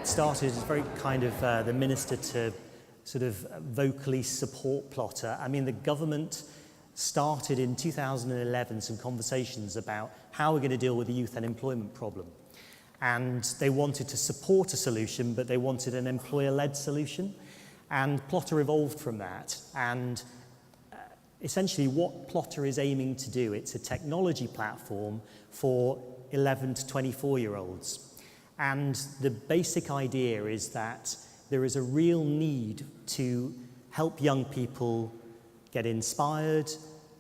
it started as very kind of the minister to sort of vocally support Plotter. I mean, the government started in 2011 some conversations about how we're going to deal with the youth unemployment problem. And they wanted to support a solution, but they wanted an employer-led solution. And Plotter evolved from that. And essentially what Plotter is aiming to do, it's a technology platform for 11 to 24-year-olds. And the basic idea is that there is a real need to help young people get inspired,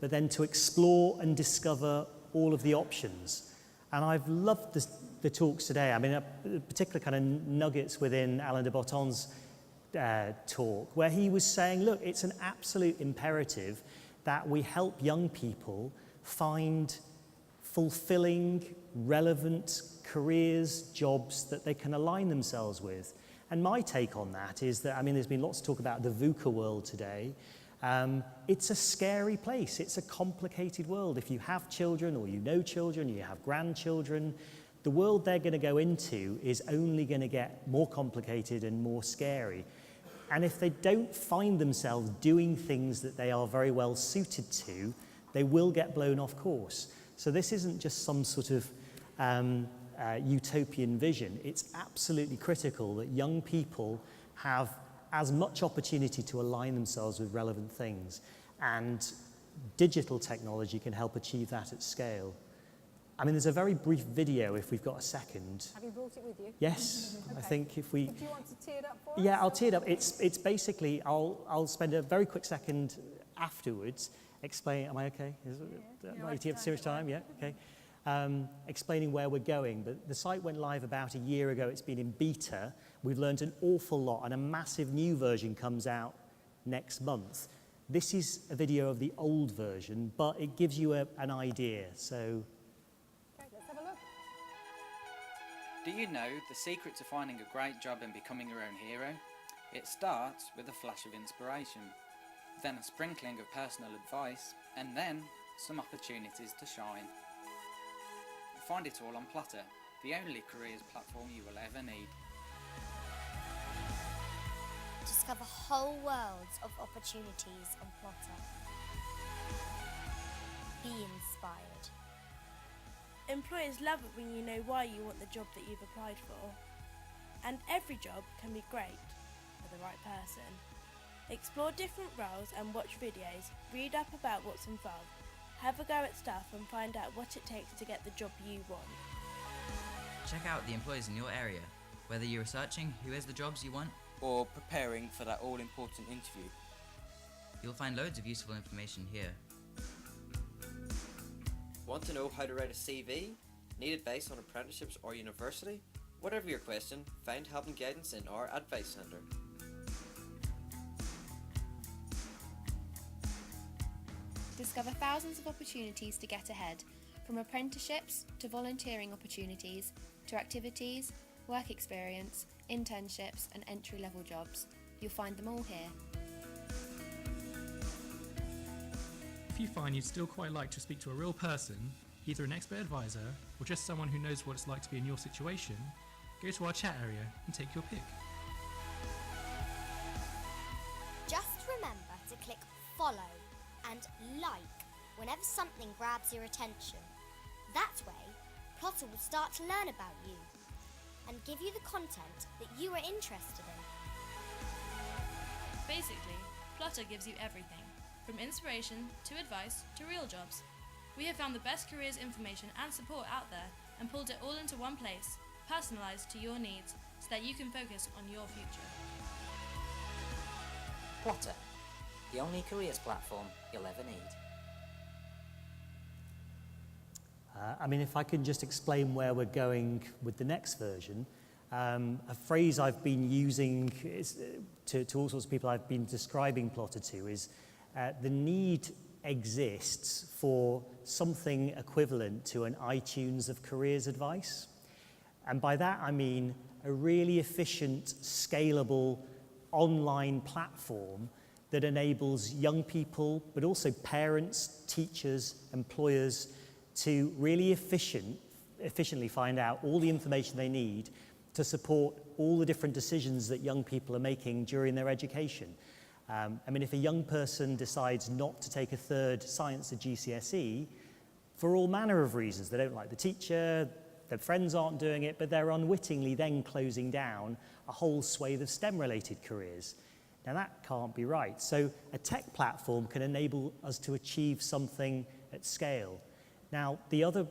but then to explore and discover all of the options. And I've loved the talks today. I mean, particular kind of nuggets within Alain de Botton's talk, where he was saying, look, it's an absolute imperative that we help young people find fulfilling, relevant careers, jobs that they can align themselves with. And my take on that is that, I mean, there's been lots of talk about the VUCA world today. It's a scary place. It's a complicated world. If you have children or you know children, you have grandchildren, the world they're going to go into is only going to get more complicated and more scary. And if they don't find themselves doing things that they are very well suited to, they will get blown off course. So this isn't just some sort of utopian vision. It's absolutely critical that young people have as much opportunity to align themselves with relevant things. And digital technology can help achieve that at scale. I mean, there's a very brief video, if we've got a second. Have you brought it with you? Yes, okay. I think if we... Do you want to tee it up for us? Yeah, I'll tee it up. It's basically, I'll spend a very quick second afterwards explain, am I okay? Am I eating up too much time? Yeah, okay. Explaining where we're going. But the site went live about a year ago. It's been in beta. We've learned an awful lot, and a massive new version comes out next month. This is a video of the old version, but it gives you an idea. So, okay, let's have a look. Do you know the secret to finding a great job and becoming your own hero? It starts with a flash of inspiration, then a sprinkling of personal advice, and then some opportunities to shine. Find it all on Plotter, the only careers platform you will ever need. Discover whole worlds of opportunities on Plotter. Be inspired. Employers love it when you know why you want the job that you've applied for. And every job can be great for the right person. Explore different roles and watch videos, read up about what's involved, have a go at stuff and find out what it takes to get the job you want. Check out the employers in your area, whether you're researching who has the jobs you want or preparing for that all-important interview. You'll find loads of useful information here. Want to know how to write a CV? Need advice on apprenticeships or university? Whatever your question, find help and guidance in our Advice Centre. Discover thousands of opportunities to get ahead, from apprenticeships to volunteering opportunities to activities, work experience, internships and entry-level jobs. You'll find them all here. If you find you'd still quite like to speak to a real person, either an expert advisor or just someone who knows what it's like to be in your situation, go to our chat area and take your pick. Just remember to click follow and like whenever something grabs your attention. That way, Plotter will start to learn about you and give you the content that you are interested in. Basically, Plotter gives you everything, from inspiration to advice to real jobs. We have found the best careers information and support out there and pulled it all into one place, personalised to your needs, so that you can focus on your future. Plotter, the only careers platform you'll ever need. I mean, if I can just explain where we're going with the next version, a phrase I've been using to all sorts of people I've been describing Plotter to is the need exists for something equivalent to an iTunes of careers advice. And by that I mean a really efficient, scalable online platform that enables young people, but also parents, teachers, employers, to really efficiently find out all the information they need to support all the different decisions that young people are making during their education. I mean, if a young person decides not to take a third science at GCSE, for all manner of reasons, they don't like the teacher, their friends aren't doing it, but they're unwittingly then closing down a whole swathe of STEM-related careers. Now that can't be right. So a tech platform can enable us to achieve something at scale. Now, the other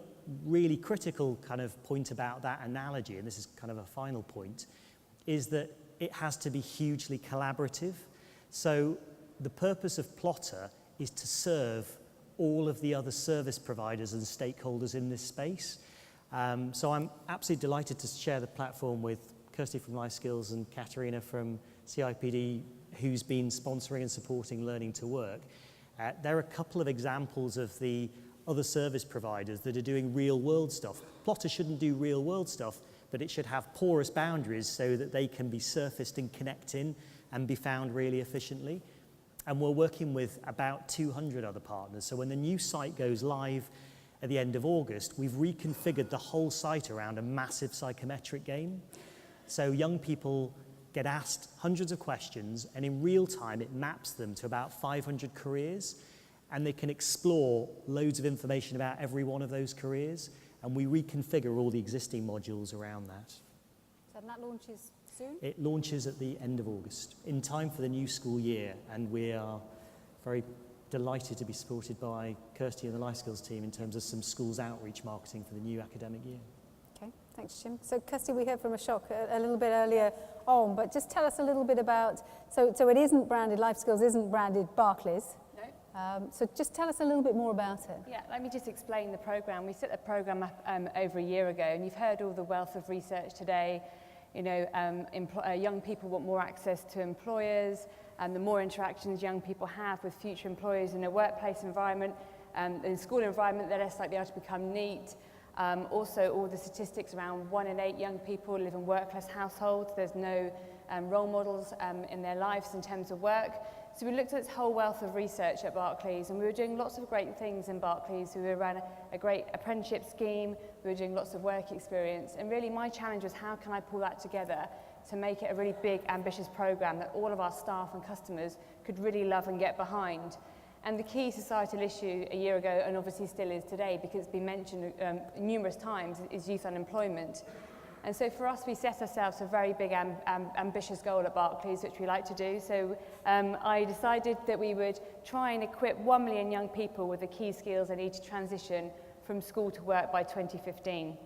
really critical kind of point about that analogy, and this is kind of a final point, is that it has to be hugely collaborative. So the purpose of Plotter is to serve all of the other service providers and stakeholders in this space. So I'm absolutely delighted to share the platform with Kirsty from Life Skills and Katerina from CIPD, who's been sponsoring and supporting Learning to Work. There are a couple of examples of the other service providers that are doing real-world stuff. Plotter shouldn't do real-world stuff, but it should have porous boundaries so that they can be surfaced and connect in and be found really efficiently. And we're working with about 200 other partners. So when the new site goes live at the end of August, we've reconfigured the whole site around a massive psychometric game. So young people get asked hundreds of questions, and in real time it maps them to about 500 careers, and they can explore loads of information about every one of those careers, and we reconfigure all the existing modules around that. So that launches soon? It launches at the end of August, in time for the new school year, and we are very delighted to be supported by Kirsty and the Life Skills team in terms of some schools outreach marketing for the new academic year. Okay, thanks, Jim. So, Kirsty, we heard from Ashok a little bit earlier on, but just tell us a little bit about, so it isn't branded, Life Skills isn't branded Barclays. No. So just tell us a little bit more about it. Yeah, let me just explain the programme. We set the programme up over a year ago, and you've heard all the wealth of research today. You know, young people want more access to employers, and the more interactions young people have with future employers in a workplace environment, in a school environment, they're less likely to become neat. Also, all the statistics around 1 in 8 young people live in work-class households. There's no role models in their lives in terms of work. So we looked at this whole wealth of research at Barclays, and we were doing lots of great things in Barclays. We ran a great apprenticeship scheme, we were doing lots of work experience, and really my challenge was how can I pull that together to make it a really big, ambitious programme that all of our staff and customers could really love and get behind. And the key societal issue a year ago, and obviously still is today, because it's been mentioned numerous times, is youth unemployment. And so for us, we set ourselves a very big ambitious goal at Barclays, which we like to do. So I decided that we would try and equip 1 million young people with the key skills they need to transition from school to work by 2015.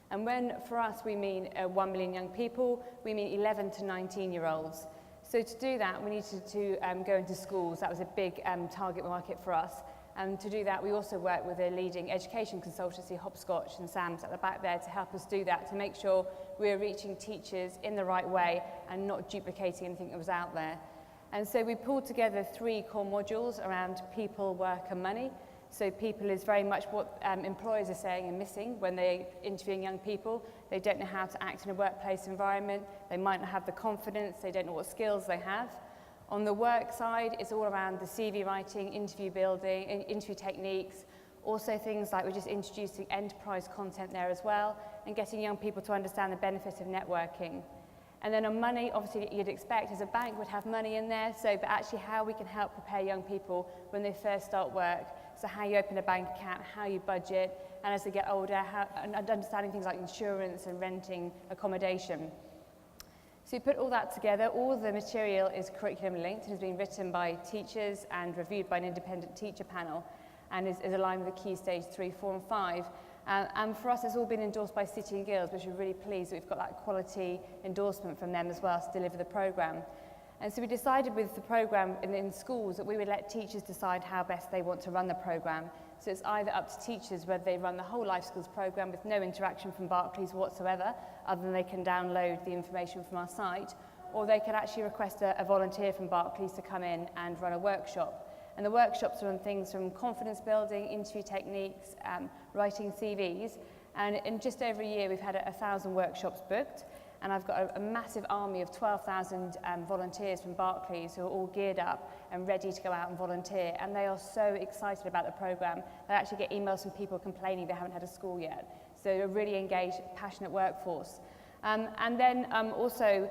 And when, for us, we mean 1 million young people, we mean 11 to 19-year-olds. So to do that, we needed to go into schools. That was a big target market for us. And to do that, we also work with a leading education consultancy, Hopscotch, and Sam's at the back there to help us do that, to make sure we're reaching teachers in the right way and not duplicating anything that was out there. And so we pulled together 3 core modules around people, work, and money. So people is very much what employers are saying and missing when they're interviewing young people. They don't know how to act in a workplace environment. They might not have the confidence. They don't know what skills they have. On the work side, it's all around the CV writing, interview building, interview techniques, also things like we're just introducing enterprise content there as well, and getting young people to understand the benefit of networking. And then on money, obviously you'd expect as a bank would have money in there, but actually how we can help prepare young people when they first start work. So how you open a bank account, how you budget, and as they get older, and understanding things like insurance and renting accommodation. So we put all that together. All the material is curriculum linked and has been written by teachers and reviewed by an independent teacher panel, and is aligned with the key stage 3, 4 and 5. And for us, it's all been endorsed by City and Guilds, which we're really pleased that we've got that quality endorsement from them as well to deliver the programme. And so we decided with the programme in schools that we would let teachers decide how best they want to run the programme. So it's either up to teachers whether they run the whole Life Skills programme with no interaction from Barclays whatsoever, other than they can download the information from our site, or they can actually request a volunteer from Barclays to come in and run a workshop. And the workshops are on things from confidence building, interview techniques, writing CVs, and in just over a year we've had 1,000 workshops booked. And I've got a massive army of 12,000 volunteers from Barclays who are all geared up and ready to go out and volunteer. And they are so excited about the programme. They actually get emails from people complaining they haven't had a school yet. So a really engaged, passionate workforce. And then also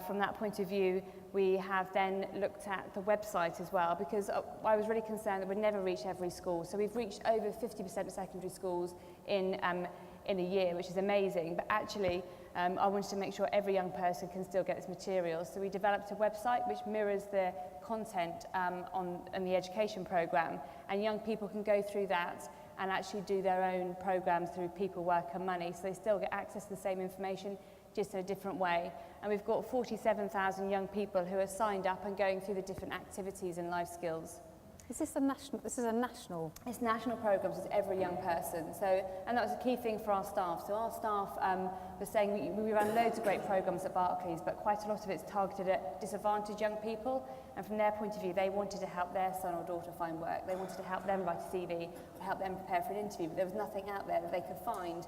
from that point of view, we have then looked at the website as well, because I was really concerned that we'd never reach every school. So we've reached over 50% of secondary schools in a year, which is amazing. But actually, I wanted to make sure every young person can still get this material. So we developed a website which mirrors the content on the education programme, and young people can go through that and actually do their own programmes through People, Work and Money. So they still get access to the same information, just in a different way. And we've got 47,000 young people who are signed up and going through the different activities and life skills. Is this a national? This is a national. It's national programs. It's every young person. So, and that was a key thing for our staff. So our staff was saying we run loads of great programs at Barclays, but quite a lot of it's targeted at disadvantaged young people. And from their point of view, they wanted to help their son or daughter find work. They wanted to help them write a CV, or help them prepare for an interview. But there was nothing out there that they could find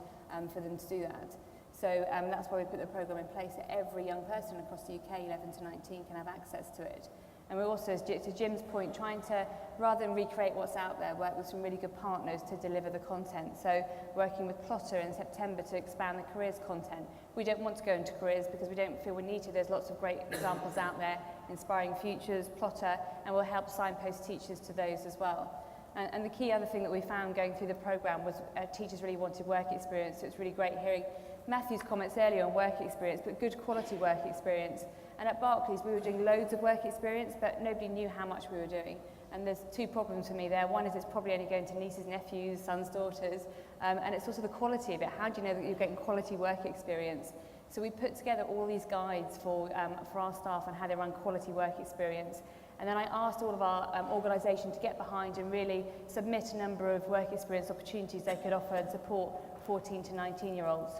for them to do that. So that's why we put the programme in place, that every young person across the UK, 11 to 19, can have access to it. And we're also, to Jim's point, trying to, rather than recreate what's out there, work with some really good partners to deliver the content. So working with Plotter in September to expand the careers content. We don't want to go into careers because we don't feel we need to. There's lots of great examples out there, Inspiring Futures, Plotter, and we'll help signpost teachers to those as well. And the key other thing that we found going through the programme was teachers really wanted work experience. So it's really great hearing Matthew's comments earlier on work experience, but good quality work experience. And at Barclays, we were doing loads of work experience, but nobody knew how much we were doing. And there's two problems for me there. One is it's probably only going to nieces, nephews, sons, daughters, and it's also the quality of it. How do you know that you're getting quality work experience? So we put together all these guides for our staff on how they run quality work experience. And then I asked all of our organisation to get behind and really submit a number of work experience opportunities they could offer and support 14 to 19-year-olds.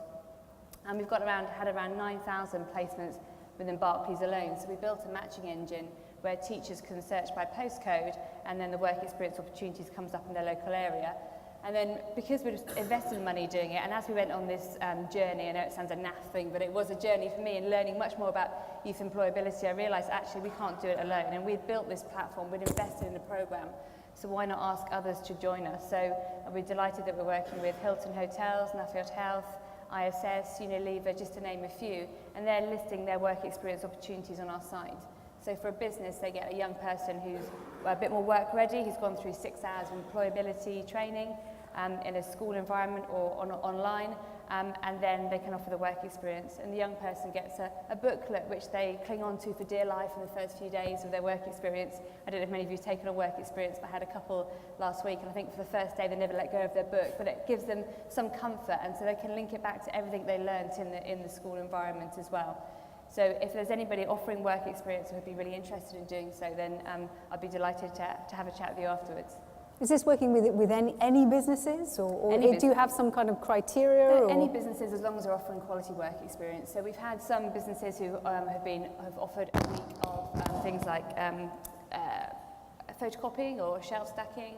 And we've got had around 9,000 placements within Barclays alone. So we built a matching engine where teachers can search by postcode, and then the work experience opportunities comes up in their local area. And then because we've invested money doing it, and as we went on this journey, I know it sounds a naff thing, but it was a journey for me in learning much more about youth employability, I realised actually we can't do it alone. And we'd built this platform, we'd invested in the programme, so why not ask others to join us? So we're delighted that we're working with Hilton Hotels, Nuffield Health, ISS, Unilever, just to name a few, and they're listing their work experience opportunities on our site. So for a business, they get a young person who's a bit more work ready, who's gone through 6 hours of employability training in a school environment or online, and then they can offer the work experience. And the young person gets a booklet which they cling on to for dear life in the first few days of their work experience. I don't know if many of you have taken a work experience, but I had a couple last week, and I think for the first day they never let go of their book, but it gives them some comfort, and so they can link it back to everything they learnt in the school environment as well. So if there's anybody offering work experience who would be really interested in doing so, then I'd be delighted to have a chat with you afterwards. Is this working with any businesses, or do you have some kind of criteria? Any businesses, as long as they're offering quality work experience. So we've had some businesses who have offered a week of things like photocopying or shelf stacking,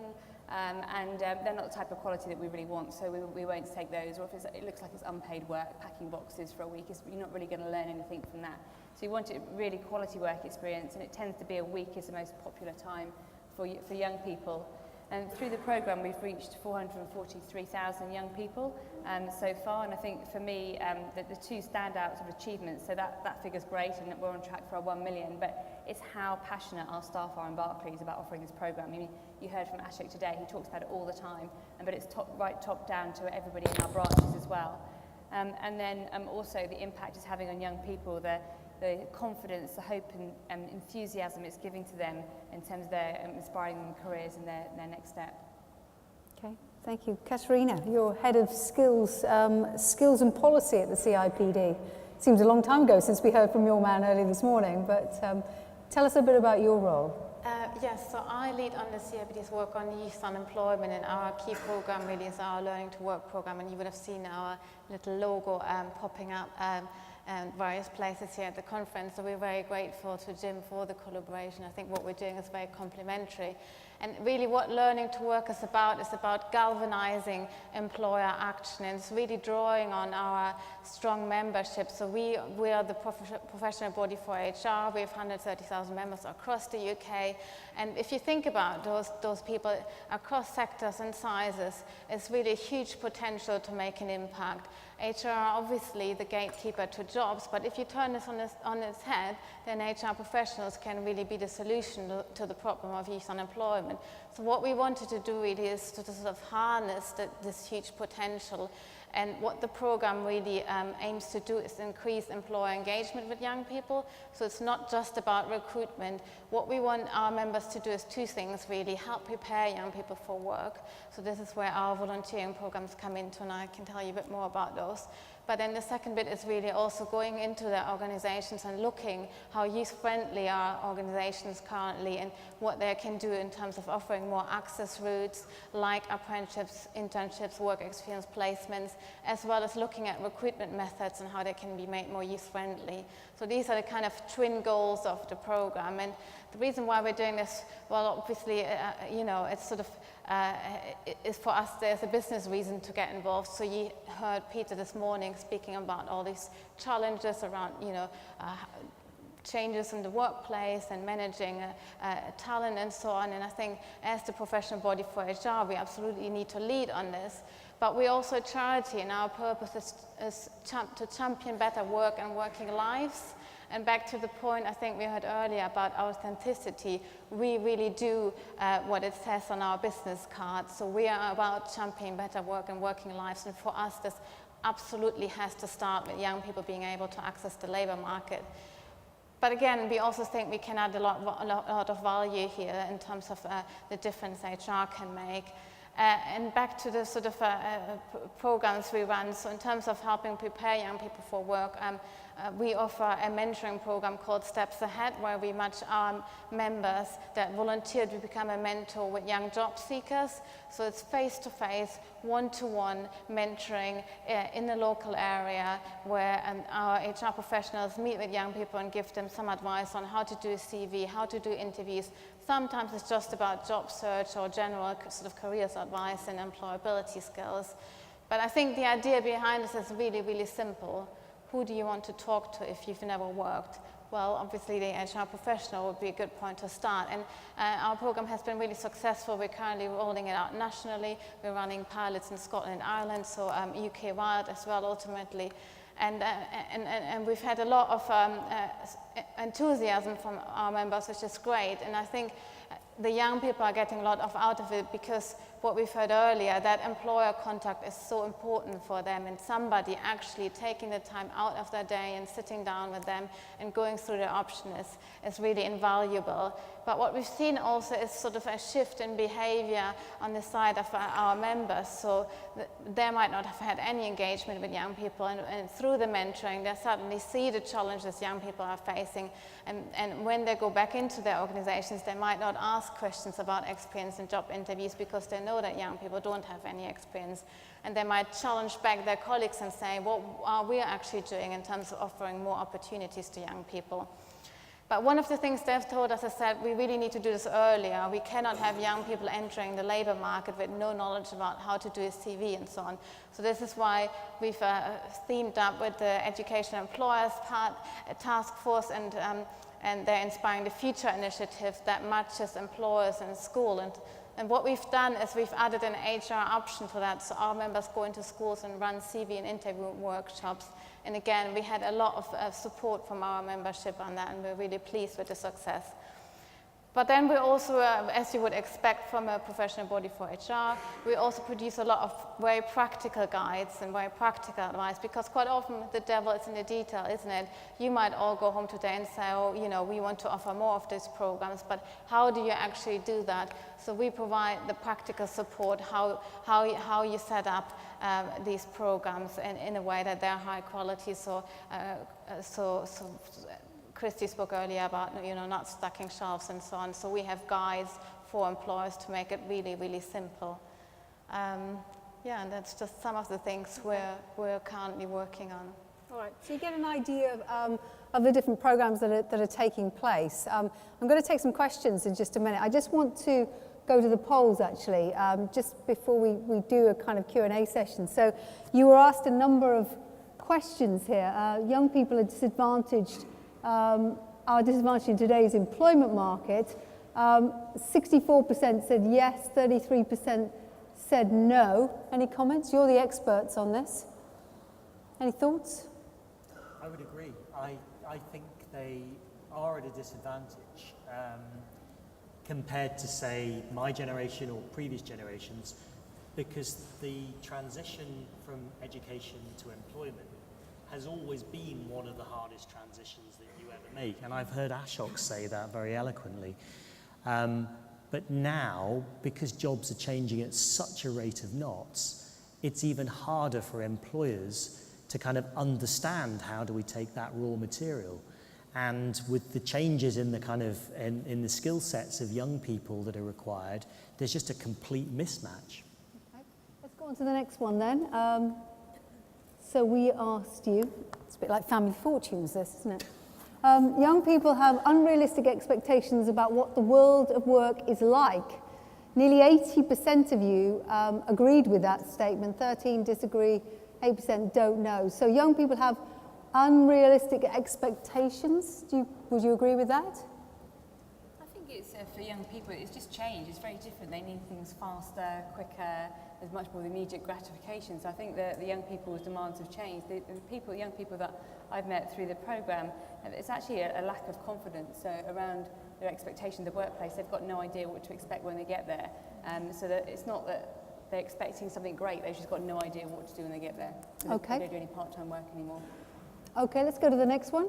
and they're not the type of quality that we really want, so we won't take those. Or if it looks like it's unpaid work, packing boxes for a week, you're not really going to learn anything from that. So you want it really quality work experience, and it tends to be a week is the most popular time for young people. And through the programme, we've reached 443,000 young people so far. And I think for me, the two standout sort of achievements, so that figure's great, and we're on track for our 1 million, but it's how passionate our staff are in Barclays about offering this programme. I mean, you heard from Ashok today, he talks about it all the time, but it's top down to everybody in our branches as well. And then also the impact it's having on young people, the confidence, the hope and enthusiasm it's giving to them in terms of their inspiring them careers and their next step. Okay, thank you. Katerina, you're Head of Skills and Policy at the CIPD. Seems a long time ago since we heard from your man earlier this morning, but tell us a bit about your role. Yes, so I lead on the CIPD's work on youth unemployment, and our key program really is our Learning to Work program, and you would have seen our little logo popping up various places here at the conference, so we're very grateful to Jim for the collaboration. I think what we're doing is very complementary. And really what Learning to Work is about galvanizing employer action, and it's really drawing on our strong membership. So we are the professional body for HR. We have 130,000 members across the UK. And if you think about those people across sectors and sizes, it's really a huge potential to make an impact. HR are obviously the gatekeeper to jobs, but if you turn this on its head, then HR professionals can really be the solution to the problem of youth unemployment. So what we wanted to do really is to sort of harness this huge potential. And what the program really aims to do is increase employer engagement with young people. So it's not just about recruitment. What we want our members to do is two things really: help prepare young people for work. So this is where our volunteering programs come into, and I can tell you a bit more about those. But then the second bit is really also going into their organizations and looking how youth-friendly are organizations currently and what they can do in terms of offering more access routes like apprenticeships, internships, work experience placements, as well as looking at recruitment methods and how they can be made more youth-friendly. So these are the kind of twin goals of the program. And the reason why we're doing this, well, obviously, you know, it's sort of, is for us, there's a business reason to get involved. So you heard Peter this morning speaking about all these challenges around, you know, changes in the workplace and managing talent and so on. And I think as the professional body for HR, we absolutely need to lead on this. But we're also a charity, and our purpose is to champion better work and working lives. And back to the point I think we heard earlier about authenticity, we really do what it says on our business card. So we are about championing better work and working lives. And for us, this absolutely has to start with young people being able to access the labor market. But again, we also think we can add a lot of value here in terms of the difference HR can make. And back to the sort of programs we run. So in terms of helping prepare young people for work, we offer a mentoring program called Steps Ahead, where we match our members that volunteer to become a mentor with young job seekers. So it's face-to-face, one-to-one mentoring in the local area where our HR professionals meet with young people and give them some advice on how to do a CV, how to do interviews. Sometimes it's just about job search or general sort of careers advice and employability skills. But I think the idea behind this is really, really simple. Who do you want to talk to if you've never worked? Well, obviously the HR professional would be a good point to start. And our program has been really successful. We're currently rolling it out nationally. We're running pilots in Scotland and Ireland, so UK-wide as well ultimately. And we've had a lot of enthusiasm from our members, which is great. And I think the young people are getting a lot out of it because what we've heard earlier, that employer contact is so important for them, and somebody actually taking the time out of their day and sitting down with them and going through their option is really invaluable. But what we've seen also is sort of a shift in behavior on the side of our members. So they might not have had any engagement with young people, and through the mentoring, they suddenly see the challenges young people are facing. And when they go back into their organizations, they might not ask questions about experience in job interviews because they know that young people don't have any experience. And they might challenge back their colleagues and say, what are we actually doing in terms of offering more opportunities to young people? But one of the things they've told us is that we really need to do this earlier. We cannot have young people entering the labor market with no knowledge about how to do a CV and so on. So this is why we've themed up with the Education Employers Task Force and their Inspiring the Future initiative that matches employers in school. And what we've done is we've added an HR option to that, so our members go into schools and run CV and interview workshops. And again, we had a lot of support from our membership on that, and we're really pleased with the success. But then we also, as you would expect from a professional body for HR, we also produce a lot of very practical guides and very practical advice, because quite often the devil is in the detail, isn't it? You might all go home today and say, oh, you know, we want to offer more of these programs, but how do you actually do that? So we provide the practical support, how you set up these programs in a way that they're high quality. So Christy spoke earlier about, you know, not stacking shelves and so on. So we have guides for employers to make it really, really simple. Yeah, and that's just some of the things we're currently working on. All right, so you get an idea of the different programs that are taking place. I'm going to take some questions in just a minute. I just want to go to the polls actually, just before we do a kind of Q&A session. So you were asked a number of questions here. Young people are disadvantaged in today's employment market. 64% said yes, 33% said no. Any comments? You're the experts on this. Any thoughts? I would agree. I think they are at a disadvantage compared to, say, my generation or previous generations, because the transition from education to employment has always been one of the hardest transitions that you ever make. And I've heard Ashok say that very eloquently. But now, because jobs are changing at such a rate of knots, it's even harder for employers to kind of understand how do we take that raw material. And with the changes in the kind of in the skill sets of young people that are required, there's just a complete mismatch. Okay. Let's go on to the next one then. So we asked you, it's a bit like Family Fortunes this, isn't it? Young people have unrealistic expectations about what the world of work is like. Nearly 80% of you agreed with that statement, 13 disagree, 8% don't know. So young people have unrealistic expectations. Would you agree with that? I think it's for young people, it's just change. It's very different. They need things faster, quicker. There's much more immediate gratification. So I think the young people's demands have changed. The young people that I've met through the programme, it's actually a lack of confidence around their expectation of the workplace. They've got no idea what to expect when they get there. So that it's not that they're expecting something great, they've just got no idea what to do when they get there. So Okay. They don't do any part-time work anymore. Okay, let's go to the next one.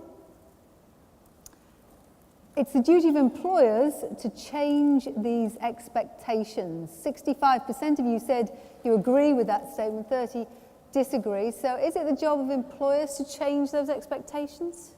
It's the duty of employers to change these expectations. 65% of you said you agree with that statement, 30 disagree. So is it the job of employers to change those expectations?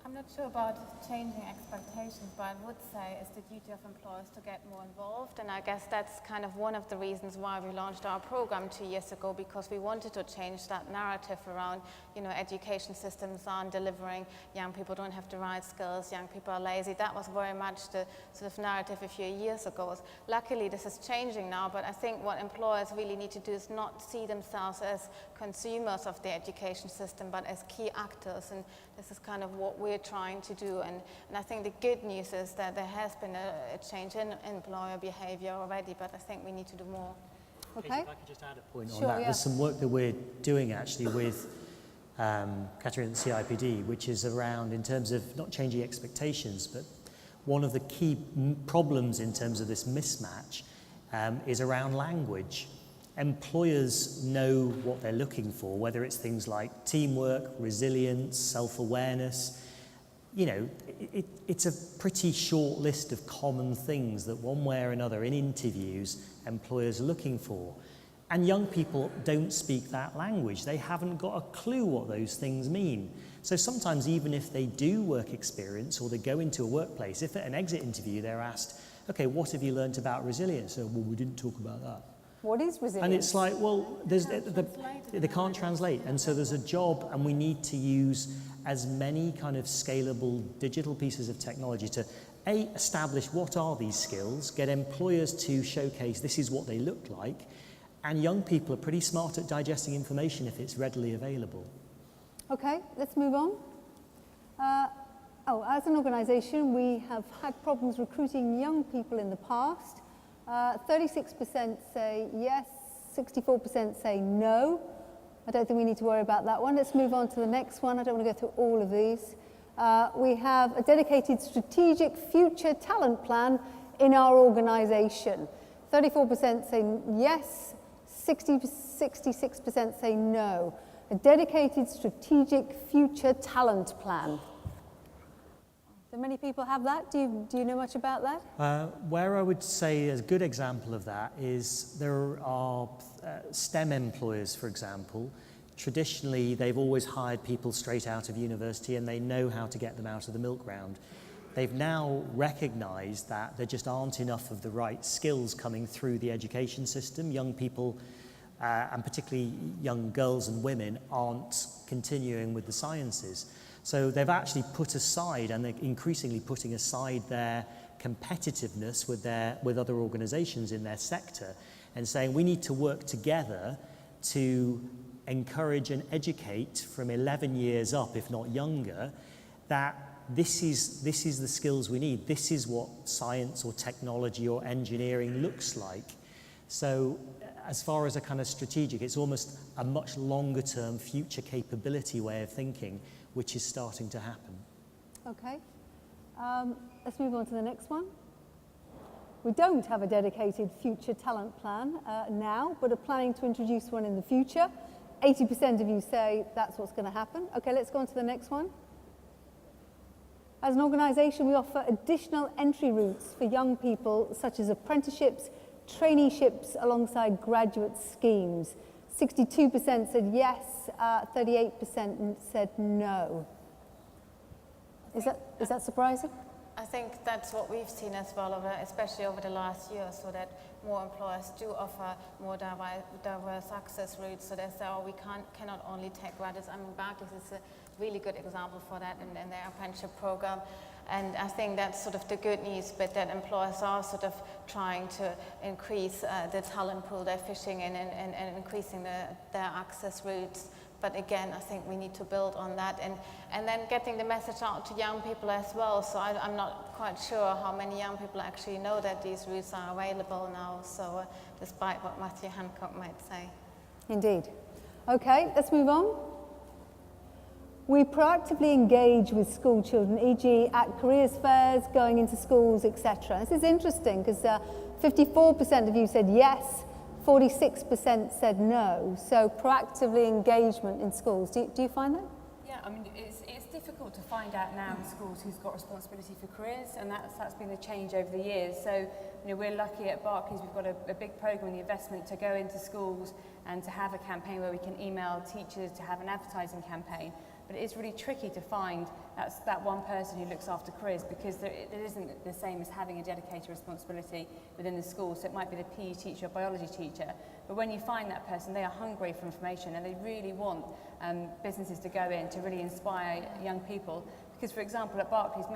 I'm not sure about changing expectations, but I would say it's the duty of employers to get more involved. And I guess that's kind of one of the reasons why we launched our program 2 years ago, because we wanted to change that narrative around, education systems aren't delivering, young people don't have the right skills, young people are lazy. That was very much the sort of narrative a few years ago. Luckily, this is changing now, but I think what employers really need to do is not see themselves as consumers of the education system, but as key actors. And this is kind of what we're trying to do. And I think the good news is that there has been a change in employer behavior already, but I think we need to do more. Okay. If I could just add a point on Sure, that. yeah. There's some work that we're doing actually with Katerina at the CIPD, which is around in terms of not changing expectations, but one of the key problems in terms of this mismatch is around language. Employers know what they're looking for, whether it's things like teamwork, resilience, self-awareness. It's a pretty short list of common things that one way or another in interviews employers are looking for. And young people don't speak that language. They haven't got a clue what those things mean. So sometimes even if they do work experience or they go into a workplace, if at an exit interview they're asked, okay, what have you learnt about resilience? So, well, we didn't talk about that. What is resilience? And it's like, well, they can't translate. And so there's a job, and we need to use as many kind of scalable digital pieces of technology to, A, establish what are these skills, get employers to showcase this is what they look like, and young people are pretty smart at digesting information if it's readily available. Okay, let's move on. As an organisation, we have had problems recruiting young people in the past. 36% say yes, 64% say no. I don't think we need to worry about that one. Let's move on to the next one. I don't want to go through all of these. We have a dedicated strategic future talent plan in our organisation. 34% say yes, 66% say no. A dedicated strategic future talent plan. Do many people have that? Do you know much about that? Where I would say a good example of that is there are STEM employers, for example. Traditionally, they've always hired people straight out of university and they know how to get them out of the milk round. They've now recognised that there just aren't enough of the right skills coming through the education system. Young people, and particularly young girls and women, aren't continuing with the sciences. So they've actually put aside, and they're increasingly putting aside their competitiveness with other organisations in their sector and saying we need to work together to encourage and educate from 11 years up, if not younger, that this is the skills we need. This is what science or technology or engineering looks like. So as far as a kind of strategic, it's almost a much longer term future capability way of thinking, which is starting to happen. Okay. Let's move on to the next one. We don't have a dedicated future talent plan now, but are planning to introduce one in the future. 80% of you say that's what's going to happen. Okay, let's go on to the next one. As an organisation, we offer additional entry routes for young people, such as apprenticeships, traineeships, alongside graduate schemes. 62% said yes, 38% said no. Is that surprising? I think that's what we've seen as well, especially over the last year, so that more employers do offer more diverse access routes. So they say, oh, we cannot only take graduates. I mean, Barclays is a really good example for that in their apprenticeship program. And I think that's sort of the good news, but that employers are sort of trying to increase the talent pool they're fishing in and increasing their access routes. But again, I think we need to build on that and then getting the message out to young people as well. So I'm not quite sure how many young people actually know that these routes are available now. So despite what Matthew Hancock might say. Indeed. Okay, let's move on. We proactively engage with school children, e.g. at careers fairs, going into schools, etc. This is interesting because 54% of you said yes, 46% said no. So proactively engagement in schools. Do you find that? Yeah, I mean, it's difficult to find out now in schools who's got responsibility for careers, and that's been a change over the years. So, we're lucky at Barclays, we've got a big programme, the investment to go into schools and to have a campaign where we can email teachers to have an advertising campaign. But it is really tricky to find that one person who looks after careers, because it isn't the same as having a dedicated responsibility within the school. So it might be the PE teacher or biology teacher. But when you find that person, they are hungry for information and they really want businesses to go in to really inspire young people. Because, for example, at Barclays,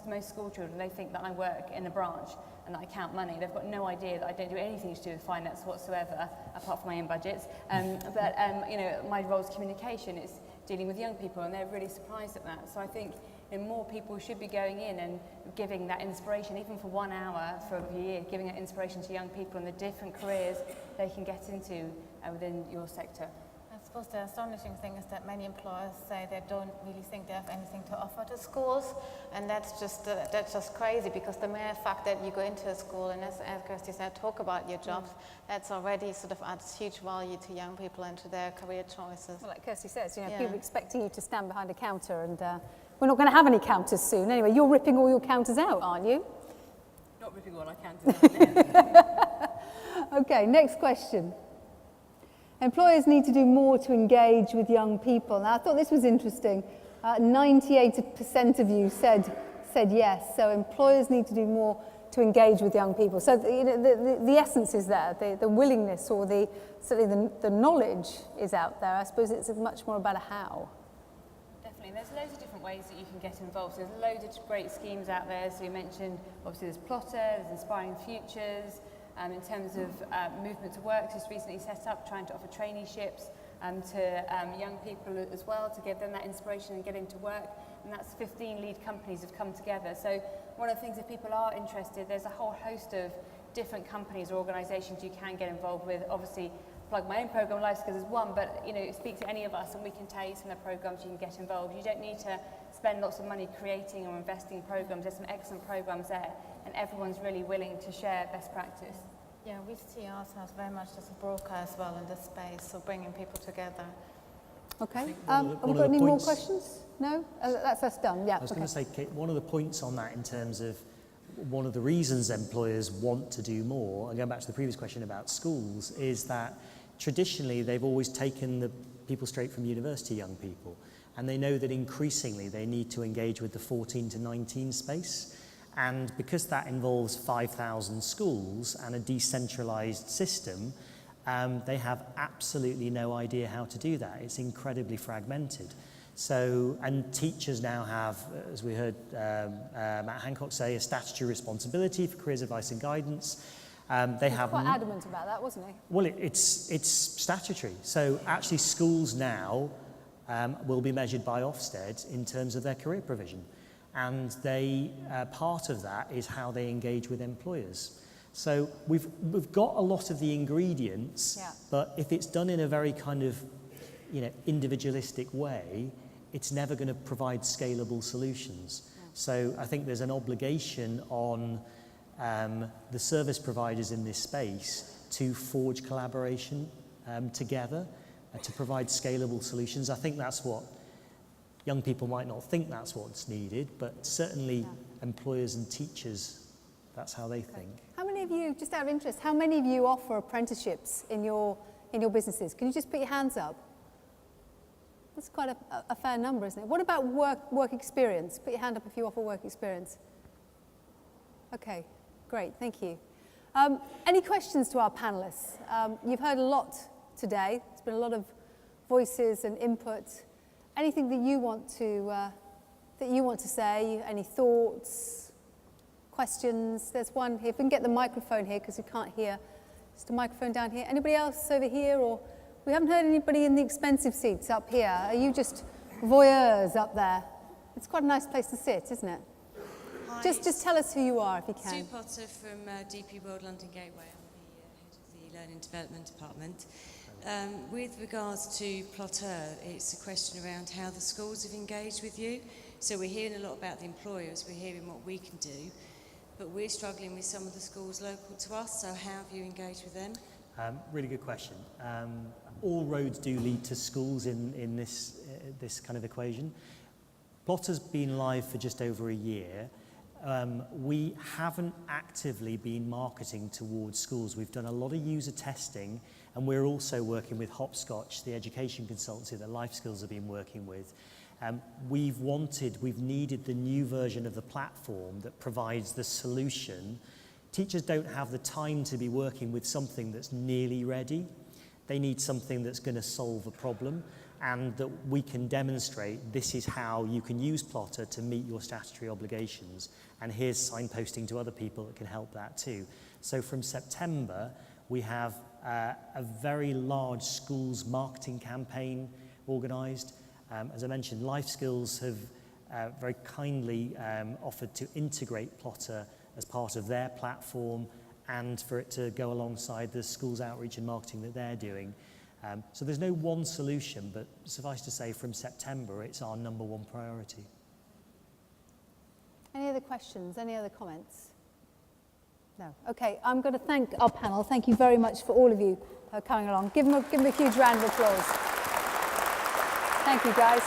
most school children, they think that I work in a branch and that I count money. They've got no idea that I don't do anything to do with finance whatsoever, apart from my own budgets. My role is communication. It's dealing with young people, and they're really surprised at that. So I think more people should be going in and giving that inspiration, even for 1 hour for a year, giving that inspiration to young people and the different careers they can get into within your sector. I suppose the astonishing thing is that many employers say they don't really think they have anything to offer to schools, and that's just crazy, because the mere fact that you go into a school and, as Kirsty said, talk about your jobs, that's already sort of adds huge value to young people and to their career choices. Well, like Kirsty says, people expecting you to stand behind a counter, and we're not going to have any counters soon. Anyway, you're ripping all your counters out, aren't you? Not ripping all our counters out. Okay, next question. Employers need to do more to engage with young people. Now, I thought this was interesting. 98% of you said yes. So employers need to do more to engage with young people. So the essence is there, the willingness, or certainly the knowledge is out there. I suppose it's much more about a how. Definitely, there's loads of different ways that you can get involved. So there's loads of great schemes out there. So you mentioned, obviously, there's Plotter, there's Inspiring Futures. In terms of Movement to Work, just recently set up, trying to offer traineeships to young people as well, to give them that inspiration and get into work. And that's 15 lead companies have come together. So one of the things, if people are interested, there's a whole host of different companies or organisations you can get involved with. Obviously, plug my own programme, Life Skills, is one, but speak to any of us and we can tell you some of the programmes you can get involved. You don't need to spend lots of money creating or investing in programmes. There's some excellent programmes there, and everyone's really willing to share best practice. Yeah, we see ourselves very much as a broker as well in this space, so bringing people together. Okay, have we got any more questions? No? That's us done, yeah. I was going to say, Kate, one of the points on that in terms of one of the reasons employers want to do more, and going back to the previous question about schools, is that traditionally they've always taken the people straight from university, young people, and they know that increasingly they need to engage with the 14 to 19 space. And because that involves 5,000 schools and a decentralized system, they have absolutely no idea how to do that. It's incredibly fragmented. So, and teachers now have, as we heard Matt Hancock say, a statutory responsibility for careers advice and guidance. They have quite adamant about that, wasn't he? Well, it's statutory. So actually schools now will be measured by Ofsted in terms of their career provision. And part of that is how they engage with employers. So we've got a lot of the ingredients, Yeah. but if it's done in a very kind of, individualistic way, it's never going to provide scalable solutions. So I think there's an obligation on the service providers in this space to forge collaboration together to provide scalable solutions. I think that's what young people might not think that's what's needed, but certainly employers and teachers, that's how they think. How many of you, just out of interest, how many of you offer apprenticeships in your businesses? Can you just put your hands up? That's quite a fair number, isn't it? What about work experience? Put your hand up if you offer work experience. Okay, great, thank you. Any questions to our panelists? You've heard a lot today. There's been a lot of voices and input. Anything that you want to say? Any thoughts, questions? There's one here. If we can get the microphone here, because we can't hear. Just a microphone down here. Anybody else over here? Or we haven't heard anybody in the expensive seats up here. Are you just voyeurs up there? It's quite a nice place to sit, isn't it? Hi, just tell us who you are, if you can. Sue Potter from DP World London Gateway. I'm the head of the Learning Development Department. With regards to Plotter, it's a question around how the schools have engaged with you. So we're hearing a lot about the employers, we're hearing what we can do, but we're struggling with some of the schools local to us, so how have you engaged with them? Really good question. All roads do lead to schools in this kind of equation. Plotter's been live for just over a year. We haven't actively been marketing towards schools. We've done a lot of user testing, and we're also working with Hopscotch, the education consultancy that Life Skills have been working with. We've needed the new version of the platform that provides the solution. Teachers don't have the time to be working with something that's nearly ready. They need something that's going to solve a problem, and that we can demonstrate this is how you can use Plotter to meet your statutory obligations, and here's signposting to other people that can help that too. So from September, we have a very large schools marketing campaign organised. As I mentioned, Life Skills have very kindly offered to integrate Plotter as part of their platform and for it to go alongside the schools outreach and marketing that they're doing. So there's no one solution, but suffice to say from September it's our number one priority. Any other questions? Any other comments? No. Okay, I'm going to thank our panel. Thank you very much for all of you coming along. Give them a huge round of applause. Thank you, guys.